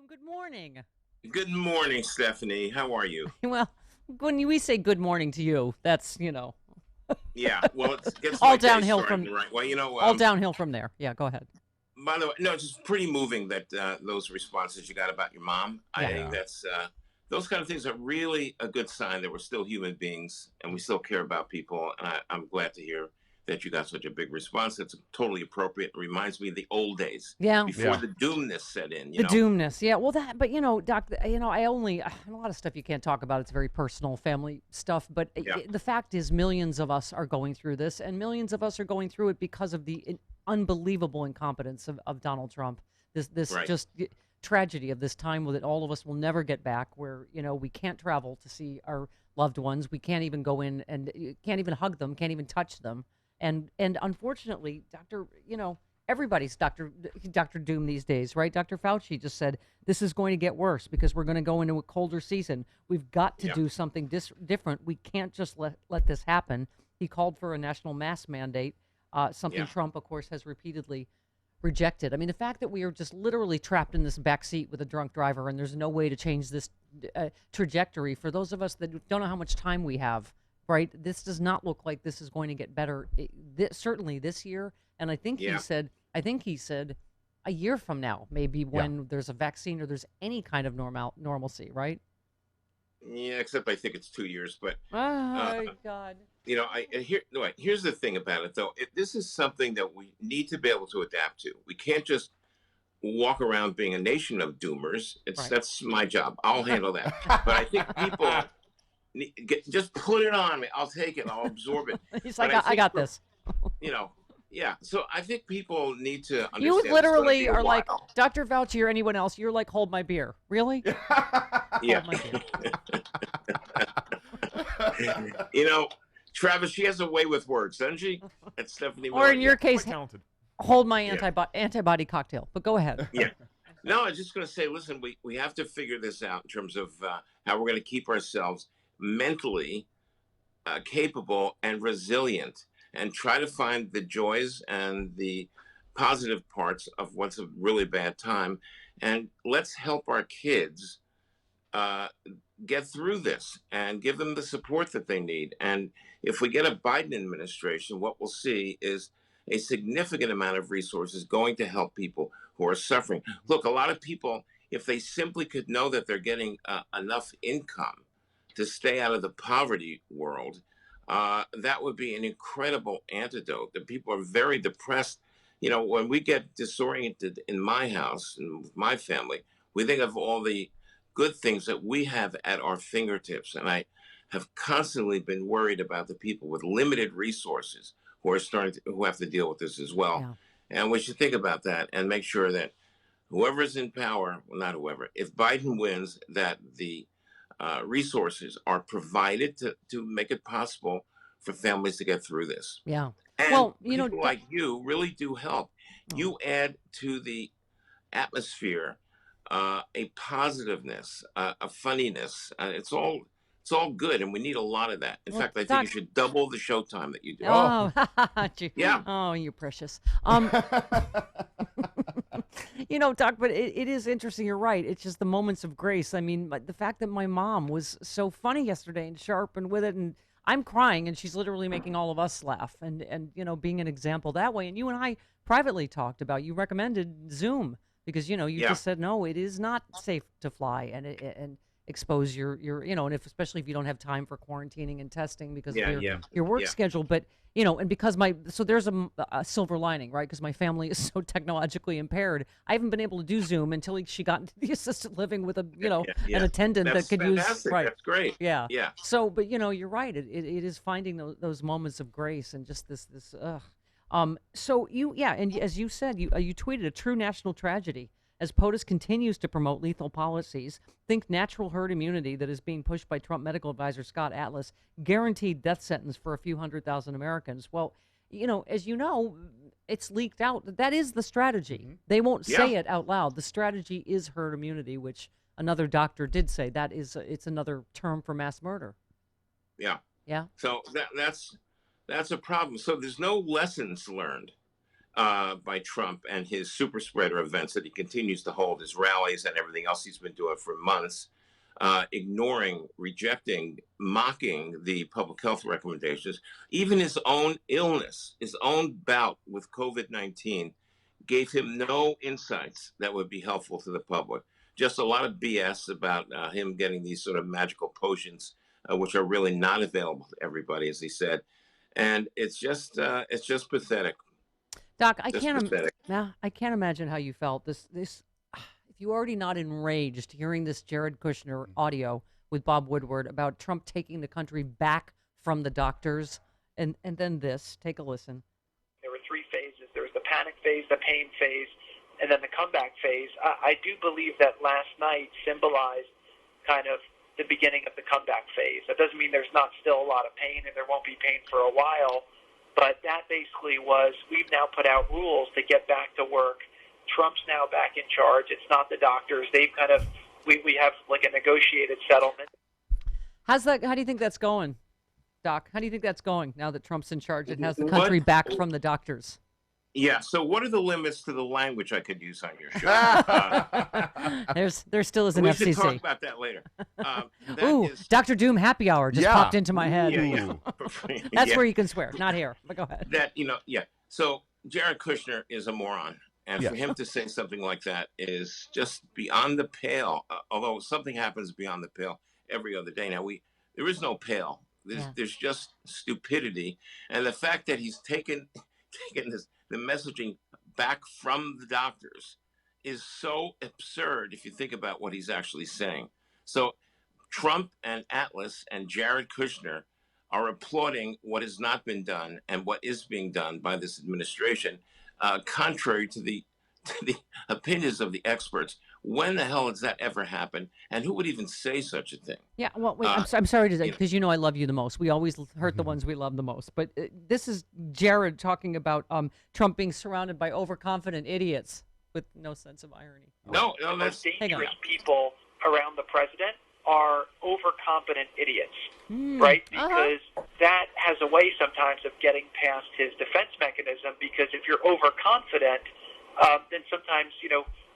Good morning. Good morning, Stephanie. How are you? Well, when we say good morning to you, that's, Yeah, well, it gets all my day downhill started from right. Well, all downhill from there. Yeah, go ahead. by the way, no, it's just pretty moving that those responses you got about your mom. I Yeah. think Yeah. that's those kind of things are really a good sign that we're still human beings and we still care about people. And I'm glad to hear that you got such a big response. It's totally appropriate. It reminds me of the old days Yeah. before Yeah. the doomness set in. The doomness. Yeah. Well, but Doc, I only a lot of stuff you can't talk about. It's very personal, family stuff. But Yeah, the fact is, millions of us are going through this, and millions of us are going through it because of the unbelievable incompetence of Donald Trump. This right. just tragedy of this time that all of us will never get back, where we can't travel to see our loved ones, we can't even go in and can't even hug them, can't even touch them, and unfortunately, Doctor, everybody's Doctor Doom these days, right? Dr. Fauci just said this is going to get worse because we're going to go into a colder season. We've got to Yeah, do something different. We can't just let this happen. He called for a national mask mandate, something yeah, Trump, of course, has repeatedly rejected. I mean, the fact that we are just literally trapped in this back seat with a drunk driver and there's no way to change this trajectory. For those of us that don't know how much time we have, right? This does not look like this is going to get better. Certainly this year, and yeah. I think he said a year from now, maybe Yeah. when there's a vaccine or there's any kind of normalcy, right? Yeah, except I think it's 2 years, but uh, Oh God. here's the thing about it though. This is something that we need to be able to adapt to. We can't just walk around being a nation of doomers. It's Right. That's my job. I'll handle that. But I think people just put it on me. I'll take it. I'll absorb it. He's But like, I I think got for this. you know, yeah. So I think people need to You understand it's going to be literally a are like while. Dr. Fauci or anyone else. You're like, hold my beer. Really? Yeah. Hold my beer. you know, Travis, she has a way with words, doesn't she? That's Stephanie Or Miller. in Yeah. your case, Quite talented. hold my Yeah. antibody cocktail. But go ahead. Yeah. No, I was just going to say, listen, we have to figure this out in terms of how we're going to keep ourselves mentally capable and resilient and try to find the joys and the positive parts of what's a really bad time. And let's help our kids uh, get through this and give them the support that they need. And if we get a Biden administration, what we'll see is a significant amount of resources going to help people who are suffering. Look, a lot of people, if they simply could know that they're getting enough income to stay out of the poverty world, that would be an incredible antidote. That people are very depressed. When we get disoriented in my house and with my family, we think of all the good things that we have at our fingertips. And I have constantly been worried about the people with limited resources who have to deal with this as well. Yeah. And we should think about that and make sure that whoever's in power, well, not whoever, if Biden wins, that the resources are provided to make it possible for families to get through this. Yeah. And Well, people like you really do help. oh, You add to the atmosphere a positiveness, a funniness. It's all good, and we need a lot of that. In well, fact, I think you Doc. should double the show time that you do. Oh. Oh, Yeah, oh, you're precious. Doc, but it is interesting. You're right. It's just the moments of grace. I mean, the fact that my mom was so funny yesterday and sharp and with it, and I'm crying, and she's literally making all of us laugh, and being an example that way. And you and I privately talked about. You recommended Zoom because you yeah, just said no, it is not safe to fly and expose and especially if you don't have time for quarantining and testing because of yeah, your yeah, your work yeah, schedule. But and because so there's a silver lining, right? Because my family is so technologically impaired, I haven't been able to do Zoom until she got into the assisted living with yeah, an yeah. attendant that That's could use, fantastic. right. That's great. Yeah. Yeah, So, but you're right. It is finding those moments of grace and just this. So yeah, and as you said, you tweeted a true national tragedy as POTUS continues to promote lethal policies. Think natural herd immunity that is being pushed by Trump medical advisor Scott Atlas, guaranteed death sentence for a few 100,000 Americans. Well, as you know, it's leaked out that is the strategy. They won't yeah, say it out loud. The strategy is herd immunity, which another doctor did say that it's another term for mass murder. yeah. Yeah. So that's a problem. So there's no lessons learned. by Trump and his super spreader events that he continues to hold, his rallies and everything else he's been doing for months, ignoring, rejecting, mocking the public health recommendations. Even his own illness, his own bout with COVID-19 gave him no insights that would be helpful to the public. Just a lot of BS about him getting these sort of magical potions, which are really not available to everybody, as he said. And it's just pathetic. Doc, I can't imagine how you felt. If you already not enraged hearing this Jared Kushner audio with Bob Woodward about Trump taking the country back from the doctors, and then this, take a listen. There were three phases. There was the panic phase, the pain phase, and then the comeback phase. I do believe that last night symbolized kind of the beginning of the comeback phase. That doesn't mean there's not still a lot of pain, and there won't be pain for a while. But that basically was, we've now put out rules to get back to work. Trump's now back in charge. It's not the doctors. They've kind of, we have like a negotiated settlement. How do you think that's going, Doc? How do you think that's going now that Trump's in charge and has the country back from the doctors? Yeah. So what are the limits to the language I could use on your show? There still is an FCC. We should talk about that later. Dr. Doom happy hour just popped into my head. Yeah. That's where you can swear, not here. But go ahead. So Jared Kushner is a moron. And for him to say something like that is just beyond the pale. Although something happens beyond the pale every other day. Now, there is no pale. There's just stupidity. And the fact that he's taken the messaging back from the doctors is so absurd if you think about what he's actually saying. So Trump and Atlas and Jared Kushner are applauding what has not been done and what is being done by this administration, contrary to the opinions of the experts. When the hell has that ever happened? And who would even say such a thing? Yeah, well, wait, I'm sorry to say, because I love you the most. We always hurt the ones we love the most. But this is Jared talking about Trump being surrounded by overconfident idiots with no sense of irony. No, that's dangerous people around the president are overconfident idiots, right? Because that has a way sometimes of getting past his defense mechanism, because if you're overconfident, then sometimes,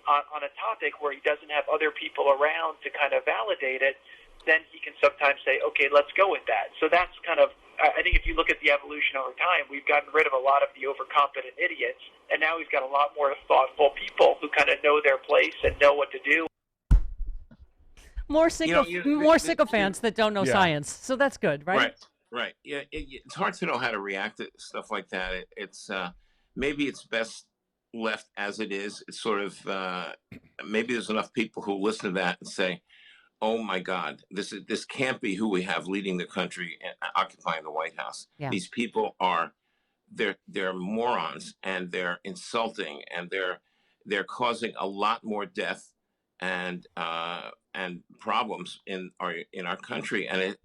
on a topic where he doesn't have other people around to kind of validate it, then he can sometimes say, okay, let's go with that. So that's kind of, I think if you look at the evolution over time, we've gotten rid of a lot of the overconfident idiots, and now we've got a lot more thoughtful people who kind of know their place and know what to do. More sycophants that don't know science. So that's good, right? Right. Yeah, it's hard to know how to react to stuff like that. It's maybe it's best left as it is. It's sort of maybe there's enough people who listen to that and say, "Oh my God, this can't be who we have leading the country and occupying the White House. Yeah. These people they're morons, and they're insulting, and they're causing a lot more death and problems in our country, and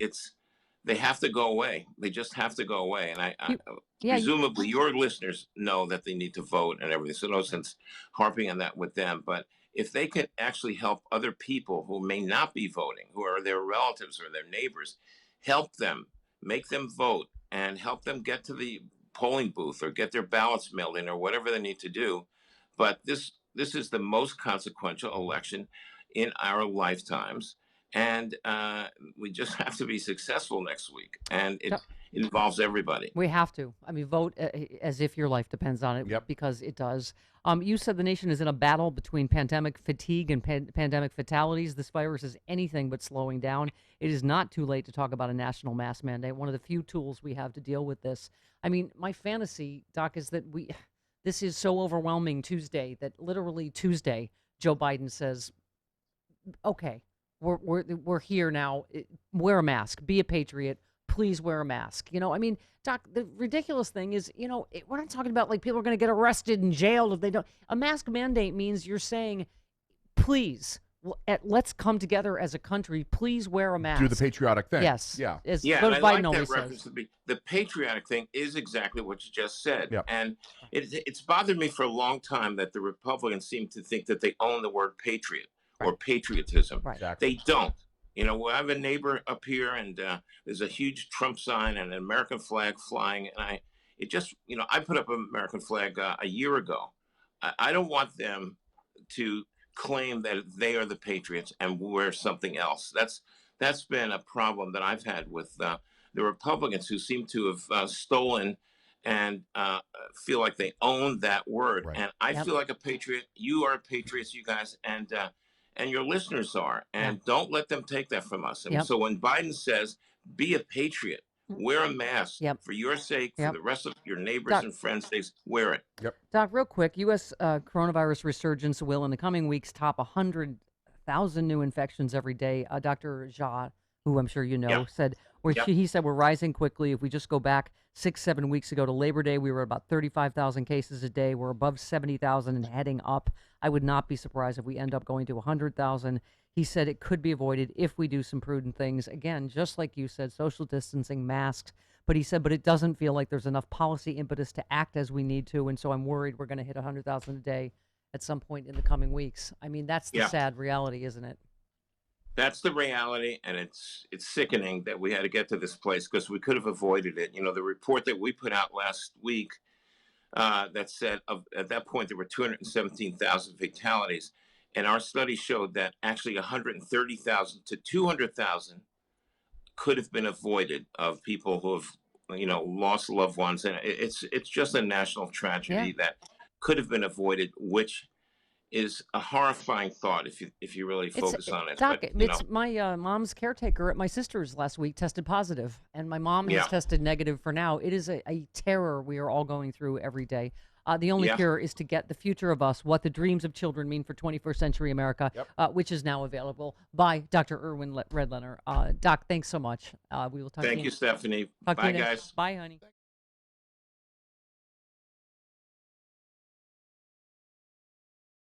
they have to go away. They just have to go away." And presumably your listeners know that they need to vote and everything. So no sense harping on that with them. But if they could actually help other people who may not be voting, who are their relatives or their neighbors, help them, make them vote, and help them get to the polling booth or get their ballots mailed in or whatever they need to do. But this is the most consequential election in our lifetimes. And we just have to be successful next week. And it involves everybody. We have to. I mean, vote as if your life depends on it, because it does. You said the nation is in a battle between pandemic fatigue and pandemic fatalities. This virus is anything but slowing down. It is not too late to talk about a national mask mandate, one of the few tools we have to deal with this. I mean, my fantasy, Doc, is that this is so overwhelming Tuesday that literally Tuesday, Joe Biden says, okay, we're here now. Wear a mask. Be a patriot. Please wear a mask. I mean, Doc, the ridiculous thing is, we're not talking about like people are going to get arrested and jailed if they don't. A mask mandate means you're saying, please, let's come together as a country. Please wear a mask. Do the patriotic thing. Yes. Yeah. As and I Biden like that always reference says. The patriotic thing is exactly what you just said. Yep. And it's bothered me for a long time that the Republicans seem to think that they own the word patriot or patriotism. Right. Exactly. They don't. I have a neighbor up here, and there's a huge Trump sign and an American flag flying, and it just, I put up an American flag a year ago. I don't want them to claim that they are the patriots and we're something else. That's been a problem that I've had with the Republicans, who seem to have stolen and feel like they own that word. Right. And I feel like a patriot. You are patriots, you guys, and your listeners are. And don't let them take that from us. And so when Biden says, "Be a patriot," wear a mask for your sake, for the rest of your neighbors and friends' sakes. Wear it. Yep. Doc, real quick, U.S. Coronavirus resurgence will in the coming weeks top 100,000 new infections every day. Dr. Jha, who I'm sure you know, said, he said we're rising quickly. If we just go back 6-7 weeks ago to Labor Day, we were about 35,000 cases a day. We're above 70,000 and heading up. I would not be surprised if we end up going to 100,000. He said it could be avoided if we do some prudent things. Again, just like you said, social distancing, masks. But he said, but it doesn't feel like there's enough policy impetus to act as we need to. And so I'm worried we're going to hit 100,000 a day at some point in the coming weeks. I mean, that's the sad reality, isn't it? That's the reality, and it's sickening that we had to get to this place, because we could have avoided it. The report that we put out last week that said at that point there were 217,000 fatalities, and our study showed that actually 130,000 to 200,000 could have been avoided, of people who have lost loved ones, and it's just a national tragedy that could have been avoided, which is a horrifying thought if you really focus on it. Doc, but, it's my mom's caretaker at my sister's last week tested positive, and my mom has tested negative for now. It is a terror we are all going through every day. The only cure is to get The Future of Us, What the Dreams of Children Mean for 21st Century America, which is now available by Dr. Irwin Redlener. Doc, thanks so much. We will talk to you. Thank you, Stephanie. Bye, guys. Bye, honey.